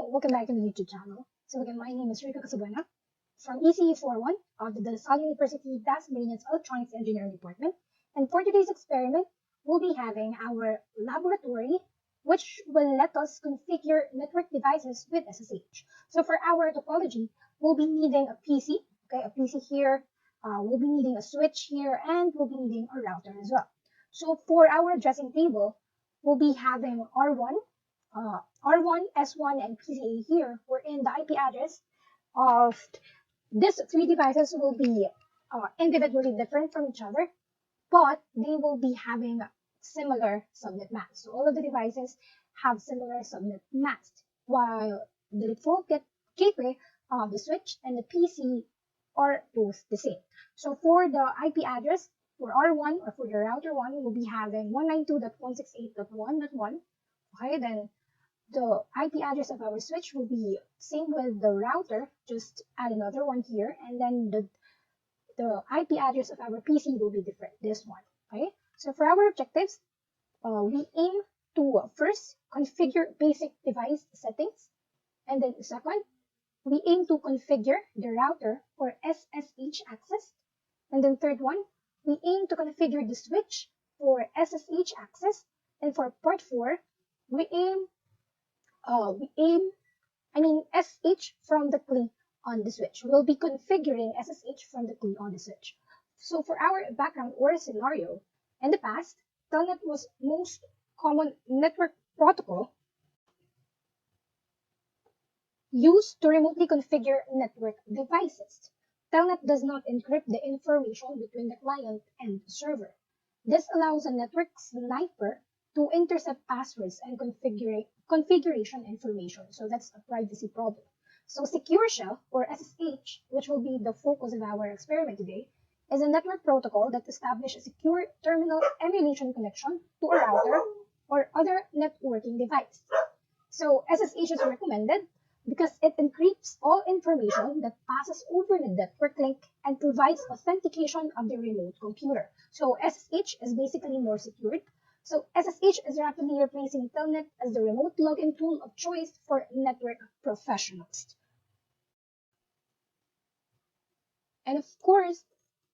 welcome back to the YouTube channel. So again, my name is Rico Casabuena from ECE41 of the De La Salle University Dasmariñas Electronics Engineering Department. And for today's experiment, we'll be having our laboratory, which will let us configure network devices with SSH. So for our topology, we'll be needing a PC, a PC here, we'll be needing a switch here, and we'll be needing a router as well. So for our addressing table, we'll be having R1, S1, and PCA here, wherein the IP address of these three devices will be individually different from each other, but they will be having similar subnet masks. So all of the devices have similar subnet masks, while the default gateway of the switch and the PC are both the same. So for the IP address for R1 or for the router 1, we'll be having 192.168.1.1. Okay, then the IP address of our switch will be same with the router, just add another one here, and then the IP address of our PC will be different, this one. Okay, so for our objectives, we aim to first configure basic device settings, and then second, we aim to configure the router for SSH access, and then third one, we aim to configure the switch for SSH access, and for part 4, we aim SSH from the CLI on the switch. We'll be configuring SSH from the CLI on the switch. So for our background or scenario, in the past, Telnet was most common network protocol used to remotely configure network devices. Telnet does not encrypt the information between the client and the server. This allows a network sniffer to intercept passwords and configuration information. So that's a privacy problem. So Secure Shell, or SSH, which will be the focus of our experiment today, is a network protocol that establishes a secure terminal emulation connection to a router or other networking device. So SSH is recommended because it encrypts all information that passes over the network link and provides authentication of the remote computer. So SSH is basically more secured. So SSH is rapidly replacing Telnet as the remote login tool of choice for network professionals. And of course,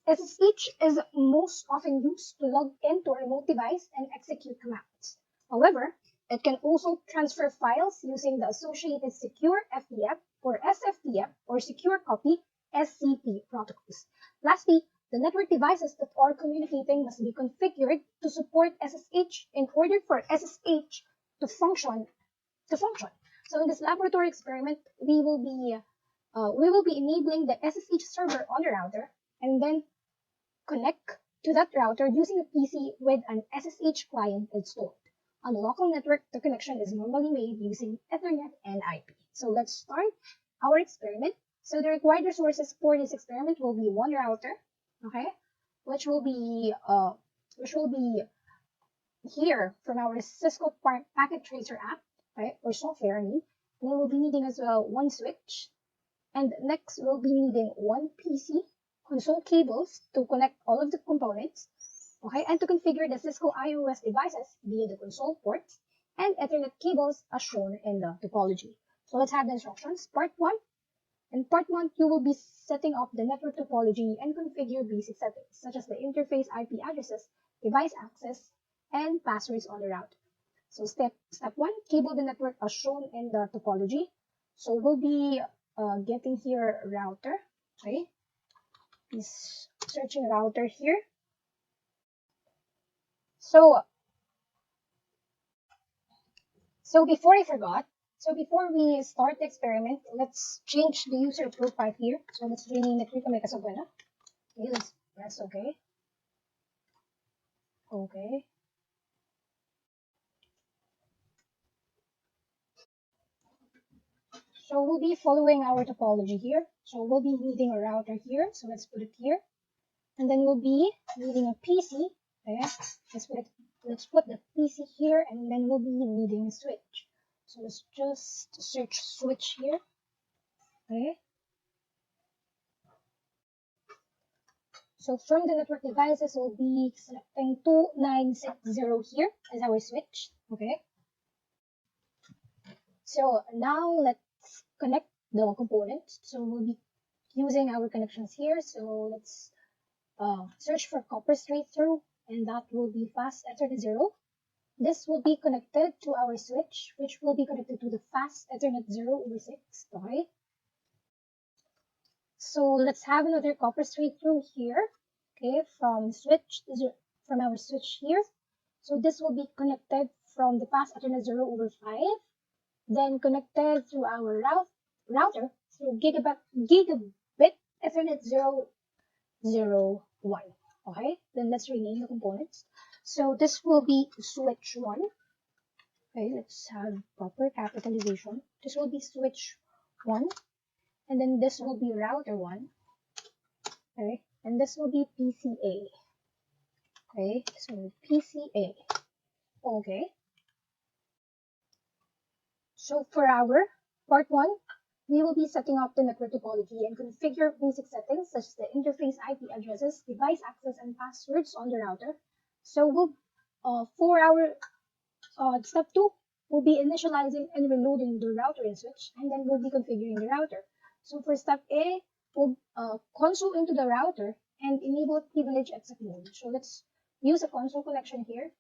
SSH is most often used to log into a remote device and execute commands. However, it can also transfer files using the associated Secure FTP or SFTP or Secure Copy SCP protocols. Lastly, the network devices that are communicating must be configured to support SSH in order for SSH to function. So in this laboratory experiment, we will be enabling the SSH server on the router and then connect to that router using a PC with an SSH client installed. On the local network, the connection is normally made using Ethernet and IP. So let's start our experiment. So the required resources for this experiment will be one router, okay, which will be here from our Cisco Packet Tracer app, right, or software. And then we'll be needing as well one switch, and next we'll be needing one PC, console cables to connect all of the components, okay, and to configure the Cisco iOS devices via the console ports, and Ethernet cables as shown in the topology. So let's have the instructions. Part 1. In part 1, you will be setting up the network topology and configure basic settings, such as the interface IP addresses, device access, and passwords on the router. So step 1, cable the network as shown in the topology. So we'll be getting here router, okay, is searching router here. So before I forgot, before we start the experiment, let's change the user profile here. So let's rename it Rico Casabuena. Okay, let's press OK. Okay. So we'll be following our topology here. So we'll be needing a router here. So let's put it here. And then we'll be needing a PC. Okay. Let's put the PC here, and then we'll be needing a switch. So let's just search switch here. Okay. So from the network devices, we'll be selecting 2960 here as our switch. Okay. So now let's connect the components. So we'll be using our connections here. So let's search for copper straight through, and that will be fast Ethernet 0. This will be connected to our switch, which will be connected to the fast Ethernet 0/6. Okay. So let's have another copper straight through here. Okay, from our switch here. So this will be connected from the fast Ethernet 0/5, then connected through our router through gigabit Ethernet 0/0/1. Okay, then let's rename the components. So this will be switch 1. Okay, let's have proper capitalization. This will be switch 1, and then this will be router 1. Okay, and this will be PCA. Okay, so PCA. Okay. So for our part 1, we will be setting up the network topology and configure basic settings such as the interface IP addresses, device access, and passwords on the router. So for our step 2, we'll be initializing and reloading the router and switch, and then we'll be configuring the router. So for step A, we'll console into the router and enable privilege exit mode. So let's use a console connection here.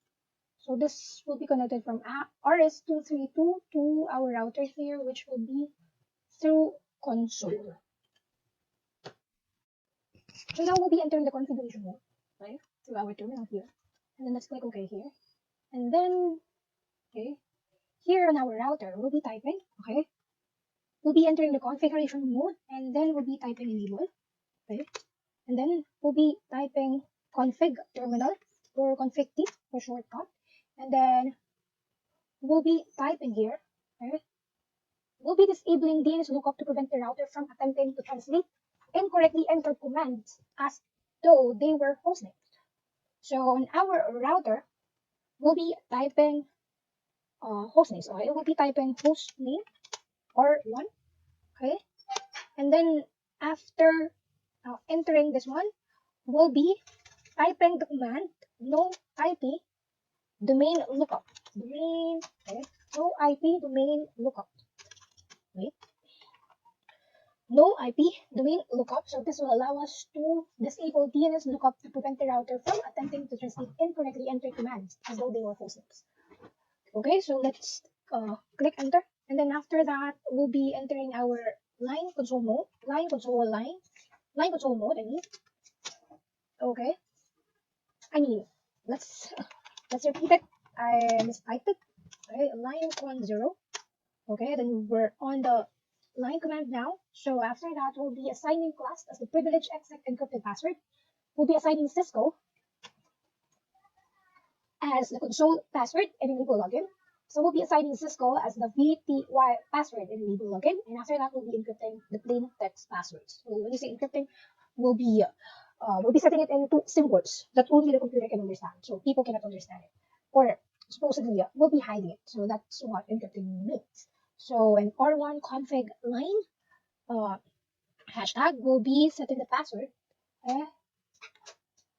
So this will be connected from RS232 to our router here, which will be through console. So now we'll be entering the configuration mode, right, through our terminal here. And then let's click OK here. And then, okay, here on our router, we'll be typing, okay, we'll be entering the configuration mode, and then we'll be typing enable, okay, and then we'll be typing config terminal or config T for shortcut, and then we'll be typing here, okay, we'll be disabling DNS lookup to prevent the router from attempting to translate incorrectly entered commands as though they were hostnames. So on our router, we'll be typing hostnames. Okay, we'll be typing hostname or 1. Okay, and then after entering this one, we'll be typing the command no IP domain lookup. Domain, okay, no IP domain lookup. Wait. No IP domain lookup. So this will allow us to disable DNS lookup to prevent the router from attempting to translate incorrectly entered commands as though they were hostnames. Okay, so let's click enter, and then after that we'll be entering our line console mode. Line console mode. Okay. Let's repeat it. I mistyped it. Okay, line 10. Okay, then we're on the line command now. So after that, we'll be assigning class as the privilege exec encrypted password. We'll be assigning Cisco as the console password and enable login. So we'll be assigning Cisco as the VTY password and enable login. And after that, we'll be encrypting the plain text passwords. So when you say encrypting, we'll be setting it into symbols that only the computer can understand. So people cannot understand it. Or supposedly, we'll be hiding it. So that's what encrypting means. So an R1 config line hashtag will be setting the password.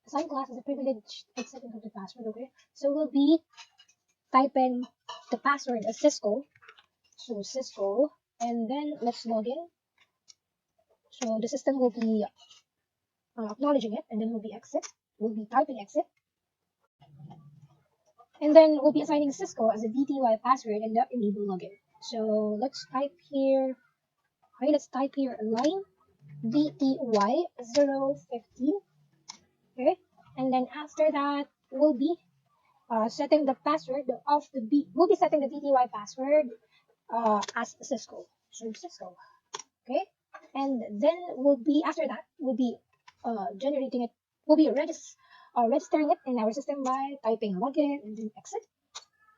Assign class as a privilege except encrypted password. Okay, so we'll be typing the password as Cisco. So Cisco, and then let's log in. So the system will be acknowledging it, and then we'll be exit. We'll be typing exit. And then we'll be assigning Cisco as a VTY password and the enable login. So let's type here. Okay, let's type here line VTY 015. Okay, and then after that we'll be setting the password of the we'll be setting the VTY password as Cisco. So Cisco. Okay, and then after that we'll be generating it. We'll be registering it in our system by typing login and then exit.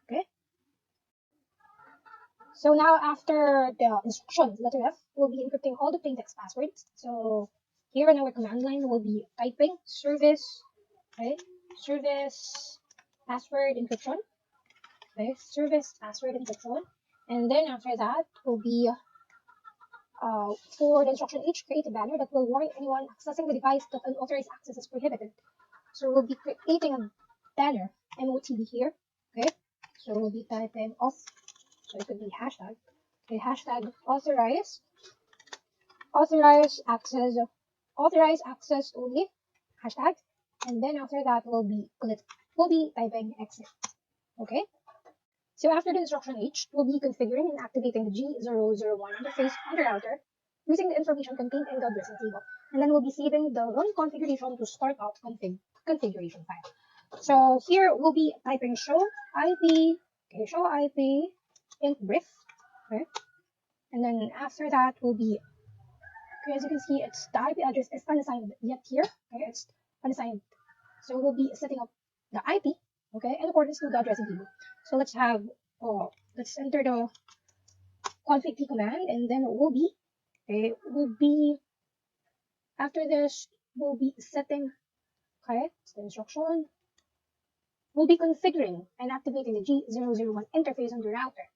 Okay. So now after the instruction letter F, we'll be encrypting all the plain text passwords. So here in our command line, we'll be typing service, okay, service password encryption, okay, service password encryption, and then after that will be for the instruction H, create a banner that will warn anyone accessing the device that unauthorized access is prohibited. So we'll be creating a banner MOTB here, okay. So we'll be typing off. So it could be hashtag Okay, hashtag authorize access only, hashtag, and then after that we'll be typing exit. Okay. So after the instruction H, we'll be configuring and activating the G001 interface on the router using the information contained in the addressing table. And then we'll be saving the run configuration to start up configuration file. So here we'll be typing show IP, okay, show IP in brief, okay. And then after that will be, okay, as you can see, it's the IP address is unassigned yet here, okay, it's unassigned. So we'll be setting up the IP, okay, in accordance to the addressing table. So let's enter the config t command, and then after this, we'll be setting, okay, it's the instruction. We'll be configuring and activating the G001 interface on the router.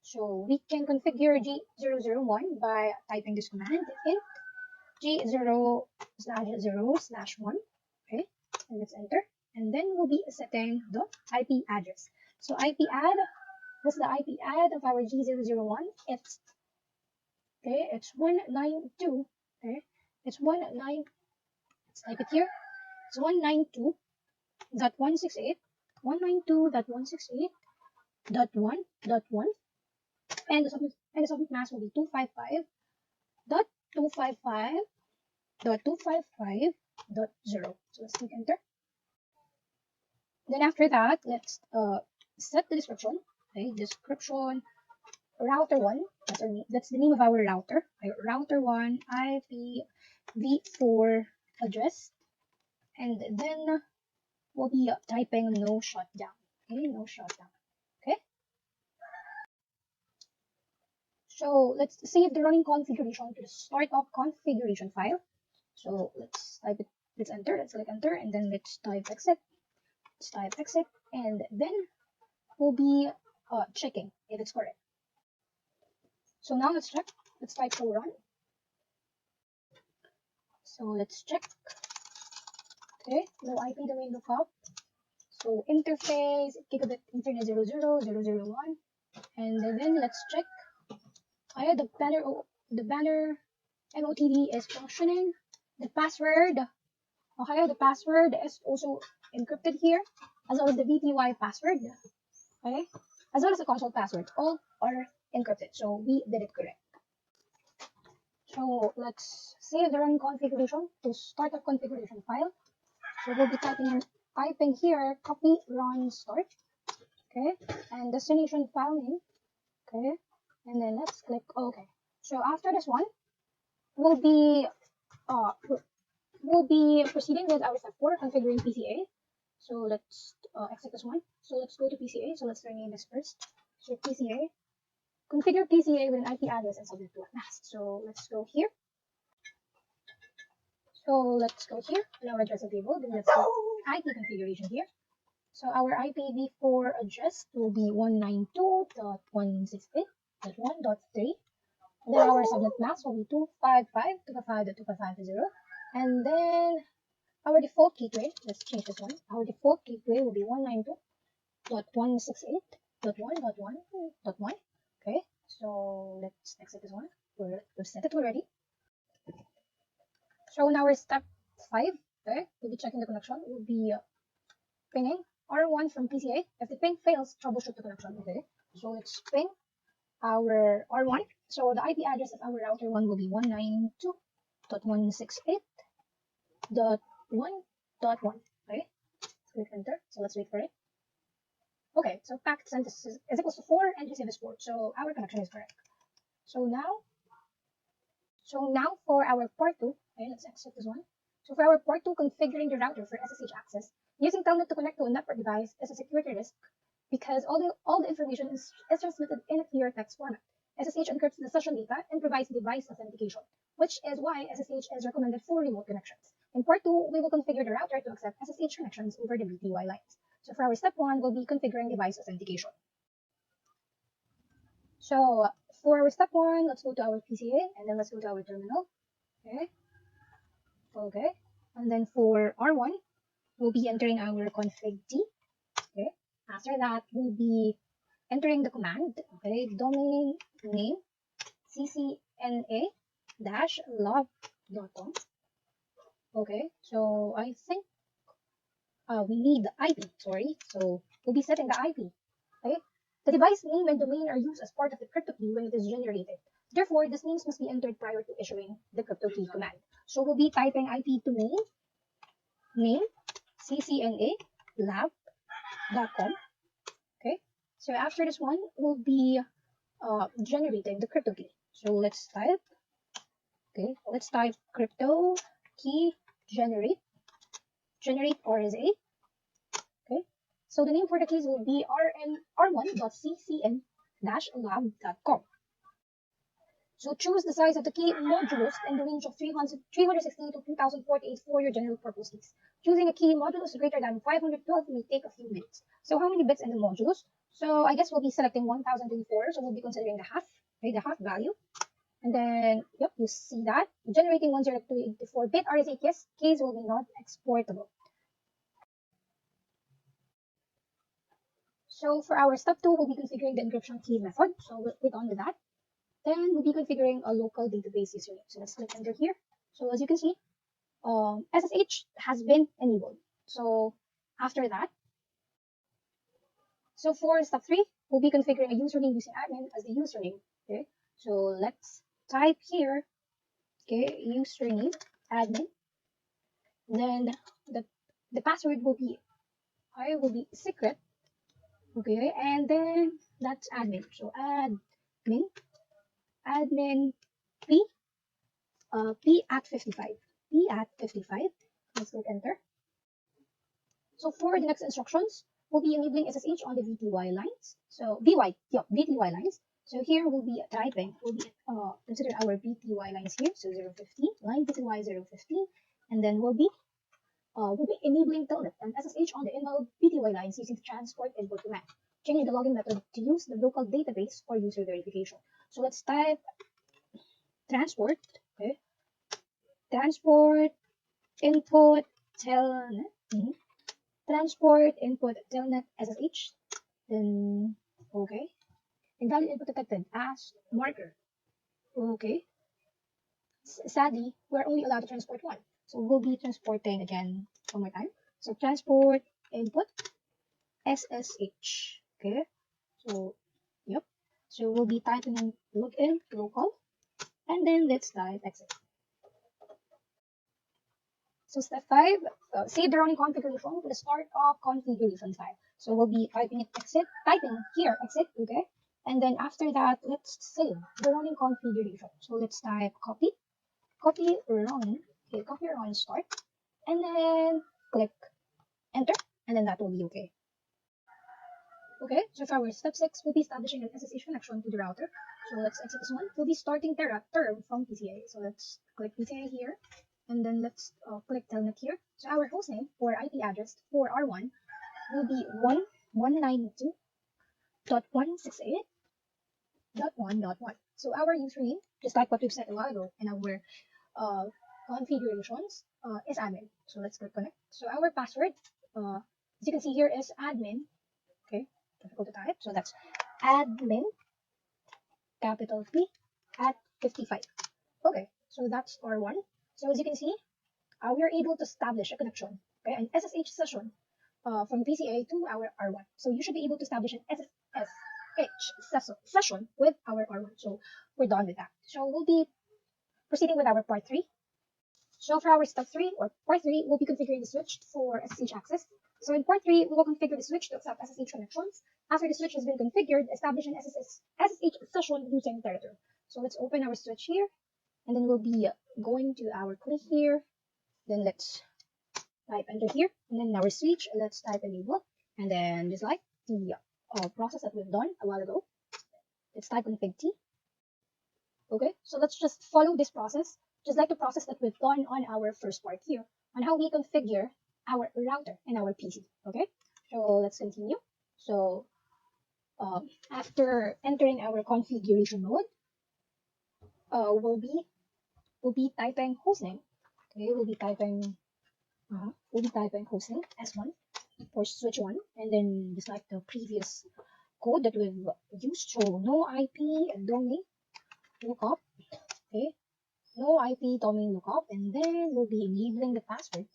So we can configure G001 by typing this command int G0/0/1, okay, and let's enter. And then we'll be setting the IP address. So IP add, what's the IP add of our G001? It's 192, okay, let's type it here. It's 192.168.192.168.1.1, and the subnet mask will be 255.255.255.0. So let's click enter. Then after that, let's set the description. Okay, description router 1. That's the name of our router. Okay, router 1 IPv4 address, and then we'll be typing no shutdown. Okay, no shutdown. Okay. So let's save the running configuration to the startup configuration file. So let's type it. Let's enter. Let's click enter, and then let's type exit. Let's type exit, and then we'll be checking if it's correct. So now let's check. Let's type show run. So let's check. Okay, no IP domain lookup. So interface gigabit internet 00.0.0.1, and then let's check. The banner MOTD is functioning. The password is also encrypted here, as well as the VTY password, okay, as well as the console password. All are encrypted, so we did it correct. So let's save the run configuration to startup configuration file. So we'll be typing here copy run start, okay, and destination file name, okay, and then let's click OK. So after this one, we'll be proceeding with our step 4, configuring PCA. So let's exit this one. So let's go to PCA. So let's rename this first. So PCA, configure PCA with an IP address and subnet to a mask. So let's go here. In our addressing table. Then let's go IP configuration here. So our IPv4 address will be 192.168.1.3. Then our subnet mask will be 255.255.255.0. And then our default gateway, let's change this one. Our default gateway will be 192.168.1.1.1. Okay, so let's exit this one. We've set it already. So in our step 5, okay, we'll be checking the connection. We'll be pinging R1 from PCA. If the ping fails, troubleshoot the connection. Okay, so let's ping our R1. So the IP address of our router 1 will be 192.168.1.1. Okay, click enter. So let's wait for it. Okay, so packet sent is equals to 4 and receive is 4. So our connection is correct. So now for our part 2, okay, let's exit this one. So for our part 2, configuring the router for SSH access, using Telnet to connect to a network device is a security risk because all the information is transmitted in a clear text format. SSH encrypts the session data and provides device authentication, which is why SSH is recommended for remote connections. In part 2, we will configure the router to accept SSH connections over the VTY lines. So for our step 1, we'll be configuring device authentication. So for our step 1, let's go to our PCA and then let's go to our terminal. Okay. And then for R1, we'll be entering our config t. Okay. After that, we'll be entering the command. Okay. Domain name. ccna-log.com. Okay, so I think we need the IP, sorry. So we'll be setting the IP. Okay, the device name and domain are used as part of the crypto key when it is generated. Therefore, these names must be entered prior to issuing the crypto key command. So we'll be typing IP to name ccna-lab.com. Okay, so after this one, we'll be generating the crypto key. So let's type crypto key generate RSA. Okay, so the name for the keys will be r1.ccn-lab.com. So choose the size of the key modulus in the range of 316 to 2048 for your general purpose keys. Choosing a key modulus greater than 512 may take a few minutes. So how many bits in the modulus? So I guess we'll be selecting 1024, so we'll be considering the half, right, the half value. And then, yep, you see that. Generating 10284-bit RSA keys will be not exportable. So for our step 2, we'll be configuring the encryption key method. So we'll click on with that. Then we'll be configuring a local database username. So let's click enter here. So as you can see, SSH has been enabled. So after that, so for step 3, we'll be configuring a username using admin as the username. Okay, so let's type here, okay, username admin. Then the password will be secret. Okay, and then that's admin. So admin p at 55. Let's click enter. So for the next instructions, we'll be enabling SSH on the VTY lines. So VTY lines. So here we'll be consider our VTY lines here. So 015, line VTY 015, and then we'll be enabling Telnet and SSH on the invalid VTY lines using the transport input command. Changing the login method to use the local database for user verification. So let's type transport, okay, transport input Telnet, transport input Telnet SSH, then okay, invalid input detected as marker. Okay, sadly we're only allowed to transport one, so we'll be transporting again one more time. So transport input SSH. Okay, so yep, so we'll be typing in login local, and then let's type exit. So step 5, save the running configuration to the start of configuration file. So we'll be typing exit, okay, and then after that, let's save the running configuration. So let's type copy run, okay, copy run start, and then click enter, and then that will be okay. Okay, so for our step 6, we'll be establishing an SSH connection to the router. So let's exit this one. We'll be starting term from PCA. So let's click PCA here, and then let's click Telnet here. So our hostname or IP address for R1 will be 192.168.1.1. So our username, just like what we've said a while ago in our configurations, is admin. So let's click connect. So our password, as you can see here, is admin. Okay, difficult to type. So that's admin, capital P, at 55. Okay, so that's R1. So as you can see, we are able to establish a connection, okay, an SSH session from PCA to our R1. So you should be able to establish an SSH session with our R1. So we're done with that. So we'll be proceeding with our part 3. So for our step 3 or part 3, we'll be configuring the switch for SSH access. So in part 3, we will configure the switch to accept SSH connections. After the switch has been configured, establish an SSH session using Telegram. So let's open our switch here, and then we'll be going to our key here. Then let's type enter here, and then our switch, let's type enable, and then just like the process that we've done a while ago, let's type config T. Okay, so let's just follow this process, just like the process that we've done on our first part here, on how we configure our router and our PC. Okay, so let's continue. So after entering our configuration mode, we'll be typing hostname. Okay, we'll be typing hostname S1 for switch 1, and then just like the previous code that we've used, so no IP and domain. lookup, okay, no IP domain lookup, and then we'll be enabling the password.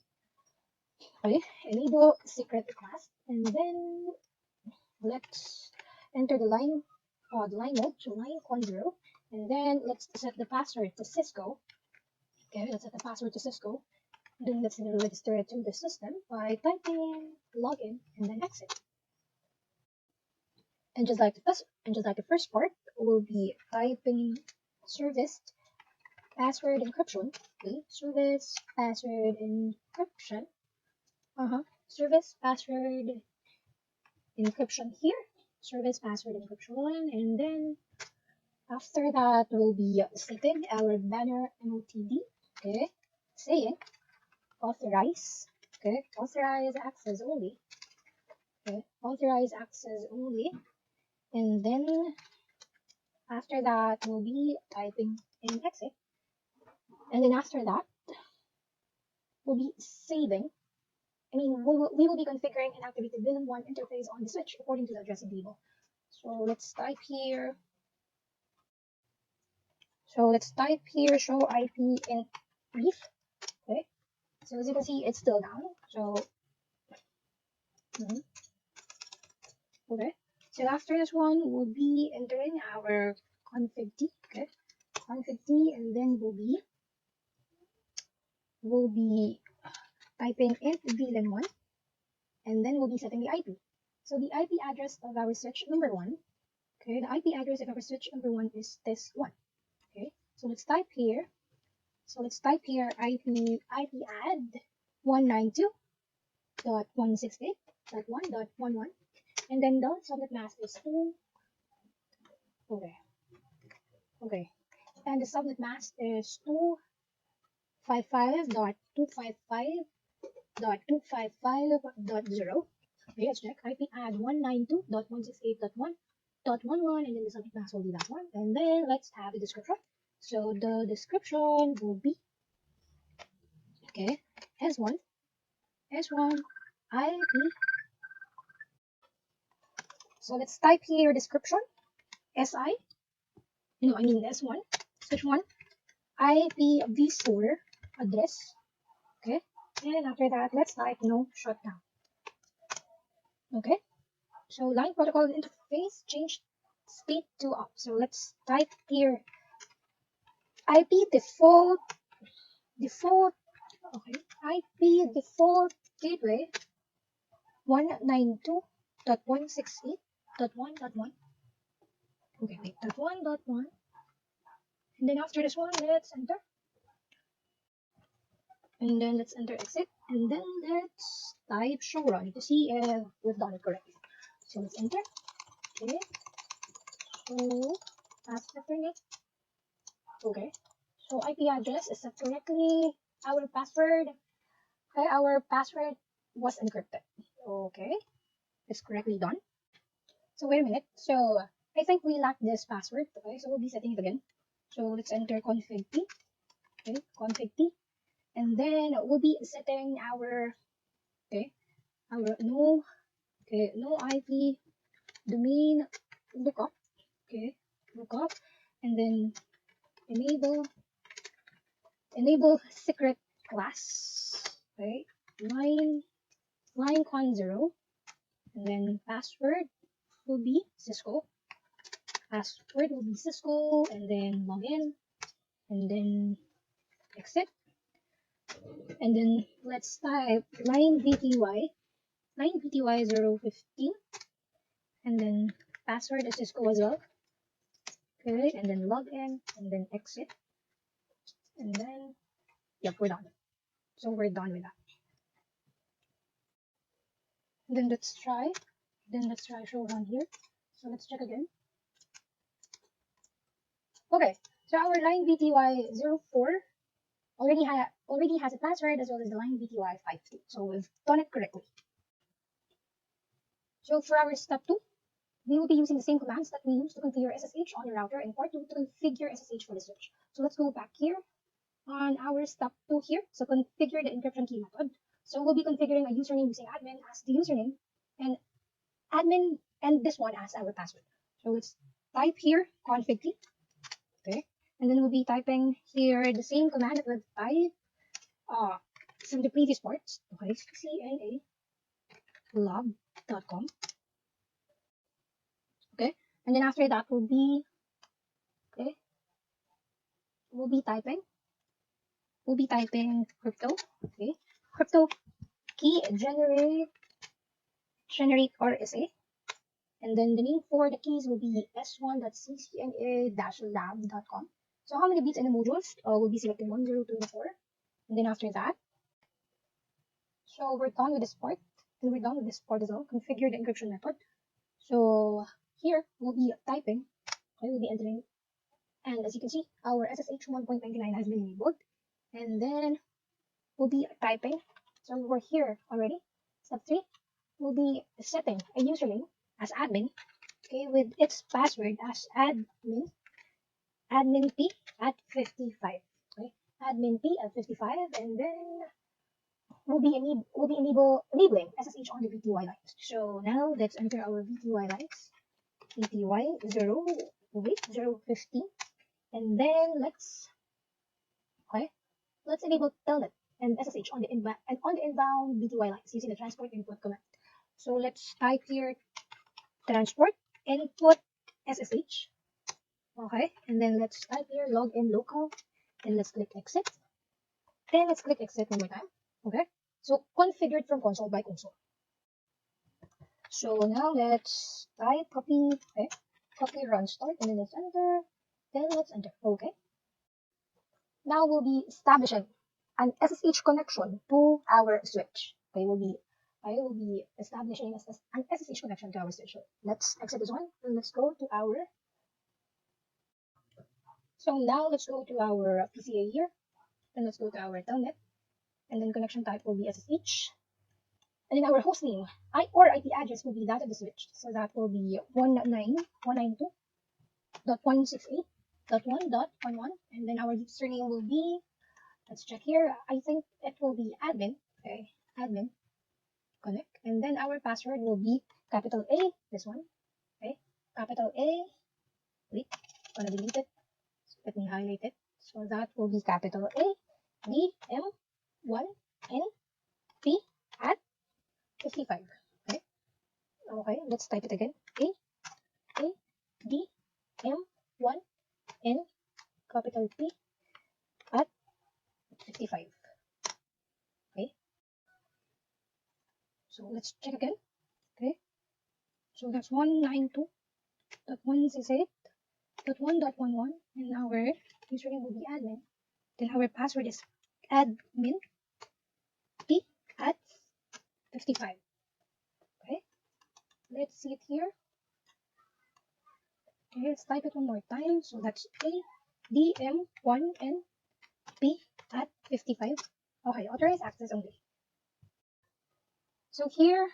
Okay, enable secret request, and then let's enter the line mode, so line 10, and then let's set the password to Cisco. Okay, let's set the password to Cisco. Then let's register it to the system by typing login and then exit. And just like the first part, we'll be typing service password encryption. Okay, service password encryption. Service password encryption here. Service password encryption, and then after that we'll be setting our banner MOTD. Okay, saying authorize. Okay, authorize access only. Okay, authorize access only, and then after that we'll be typing in exit, and then after that we'll be saving. We will be configuring and activating VLAN1 interface on the switch according to the addressing table. So let's type here. Show IP in brief. Okay. So as you can see, it's still down. So okay. So after this one, we'll be entering our config D. Okay. Config D, and then we'll be typing int VLAN1, and then we'll be setting the IP. So the IP address of our switch number 1. Okay, the IP address of our switch number 1 is this one. Okay, so let's type here. IP add 192.168.1.11, and then the subnet mask is 2. Okay, and the subnet mask is 255.255.255.0. Okay, let's check. IP add 192.168.1.11, and then the subnet mask will be that one. And then let's have the description. So the description will be, okay, S1 IP. So let's type here description. S1 switch 1 IP v4 address. Okay, and after that let's type no shutdown. Okay, so line protocol interface changed state to up. So let's type here IP default IP default gateway 192.168.1.1. Okay, wait, .1.1. And then after this one, let's enter. And then let's enter exit. And then let's type show run to see if we've done it correctly. So let's enter. Okay. So after it. Okay. So IP address is set correctly. Our password was encrypted. Okay. It's correctly done. So wait a minute. So I think we lack this password. Okay, so we'll be setting it again. So let's enter config T. Okay, config T. And then we'll be setting our no IP domain lookup. Okay, lookup, and then enable secret class. Okay, line 10, and then password will be Cisco. And then login, and then exit, and then let's type line VTY 015, and then password is Cisco as well. Okay, and then login, and then exit, and then yep, we're done. So we're done with that. And then let's try show run here. So let's check again. Okay, so our line VTY04 already has a password as well as the line VTY52. So we've done it correctly. So for our step 2, we will be using the same commands that we used to configure SSH on the router in part 2 to configure SSH for the switch. So let's go back here on our step 2 here. So configure the encryption key method. So we'll be configuring a username using admin as the username and admin and this one as our password. So let's type here config key. Okay, And then we'll be typing here the same command that we've typed from the previous parts. Okay, cnalog.com. Okay, and then after that we'll be typing crypto. Okay, crypto key generate RSA. And then the name for the keys will be s1.ccna-lab.com. So how many bits in the modules? We'll be selecting 1, 0, 2, and 4. And then after that, so we're done with this part. And we're done with this part as well. Configure the encryption method. So here we'll be typing, we'll be entering. And as you can see, our SSH 1.99 has been enabled. And then we'll be typing. So we're here already. Step 3, we'll be setting a username as admin, okay, with its password as admin p at 55, okay, admin p at 55, and then we'll be enabling SSH on the VTY lines. So now let's enter our VTY lines, VTY 015, and then let's enable Telnet and SSH on the inbound VTY lines using the transport input command. So let's type here transport input SSH. Okay, and then let's type here login local, and let's click exit. Then let's click exit one more time. Okay, so configured from console by console. So now let's type copy run start, and then let's enter. Then let's enter. Okay. Now we'll be establishing an SSH connection to our switch. Okay, I will be establishing an SSH connection to our switch. Let's exit this one, and let's go to our. So now let's go to our PCA here, and let's go to our Telnet, and then connection type will be SSH, and then our host name or IP address will be that of the switch. So that will be 192.168.1.11, and then our username will be, let's check here, I think it will be admin. Okay, admin connect, and then our password will be capital A, this one. Okay, capital A. Wait, I'm gonna delete it. Let me highlight it. So that will be capital A D M 1 N P at 55. Okay. Okay, let's type it again. A D M 1 N capital P at 55. Okay. So let's check again. Okay. So that's 192.168.1.11, and our username will be admin. Then our password is admin p at 55. Okay, let's see it here. Okay, let's type it one more time. So that's ADM1NP at 55. Okay, authorized access only. So here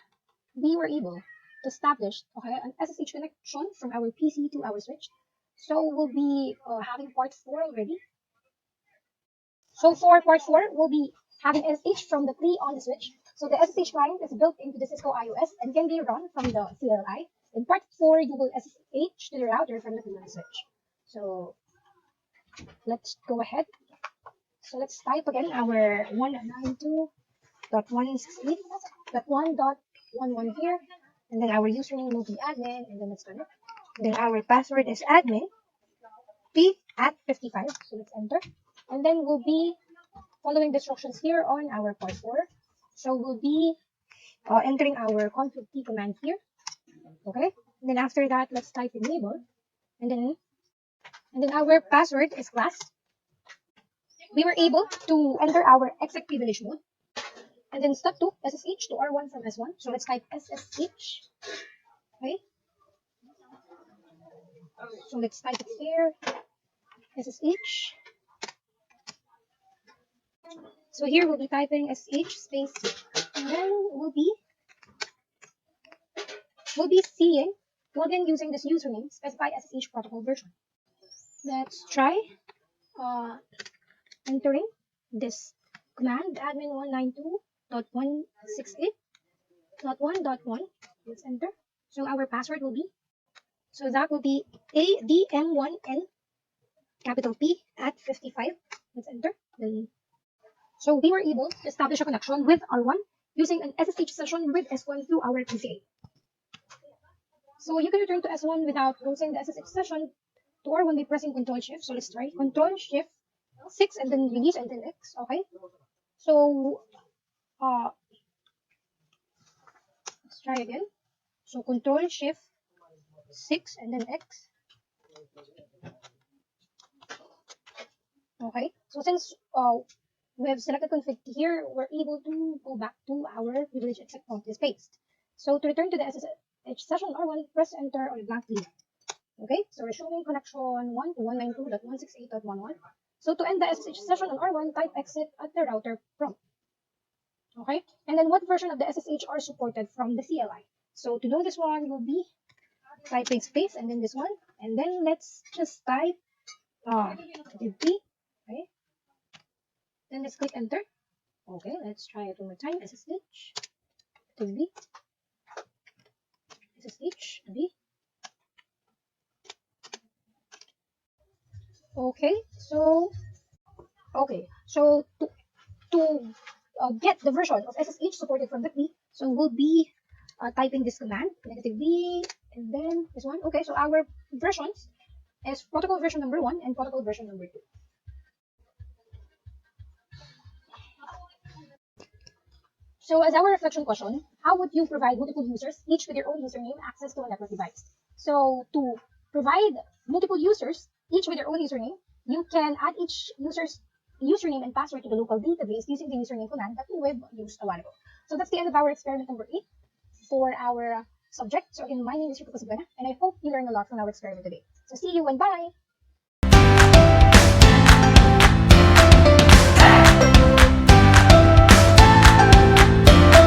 we were able to establish an SSH connection from our PC to our switch. So we'll be having part 4 already. So for part 4, we'll be having SSH from the pre on the switch. So the SSH client is built into the Cisco IOS and can be run from the CLI. In part 4, you will SSH to the router from the pre on the switch. So let's go ahead. So let's type again our 192.168.1.11 here. And then our username will be admin, and then let's connect. Then our password is admin p at 55. So let's enter. And then we'll be following the instructions here on our part 4. So we'll be entering our config t command here. Okay. And then after that, let's type enable. And then our password is class. We were able to enter our exec privilege mode. And then step 2, SSH to R1 from S1. So let's type SSH. Okay. So let's type it here. SSH. So here we'll be typing SSH space, and then we'll be seeing login using this username, specify SSH protocol version. Let's try entering this command admin 192.168.1.1. Let's enter. So our password will be, so that will be ADM1N capital P at 55. Let's enter. Then, so we were able to establish a connection with R1 using an SSH session with S1 through our PCA. So you can return to S1 without closing the SSH session to R1 by pressing Control Shift. So let's try Control Shift 6 and then release and then X. Okay. So let's try again. So Control Shift 6 and then X. Okay. So since we have selected config here, we're able to go back to our privilege except point is paste. So to return to the SSH session R1, press enter or blank leave. Okay, so we're showing connection 1 to 192.168.11. So to end the SSH session on R1, type exit at the router prompt. Okay, and then what version of the SSH are supported from the CLI? So to know this one, will be typing space and then this one, and then let's just type FTP. Okay, then let's click enter. Okay, let's try it one more time. SSH FTP SSH FTP. Okay, so to get the version of SSH supported from the key, so we'll be typing this command -v and then this one. Okay, so our versions is protocol version number 1 and protocol version number 2. So as our reflection question, how would you provide multiple users, each with their own username, access to a network device? So to provide multiple users, each with their own username, you can add each user's username and password to the local database using the username command that we've used a while ago. So that's the end of our experiment number 8 for our subject. So again, my name is Rico Pasibana, and I hope you learned a lot from our experiment today. So see you and bye!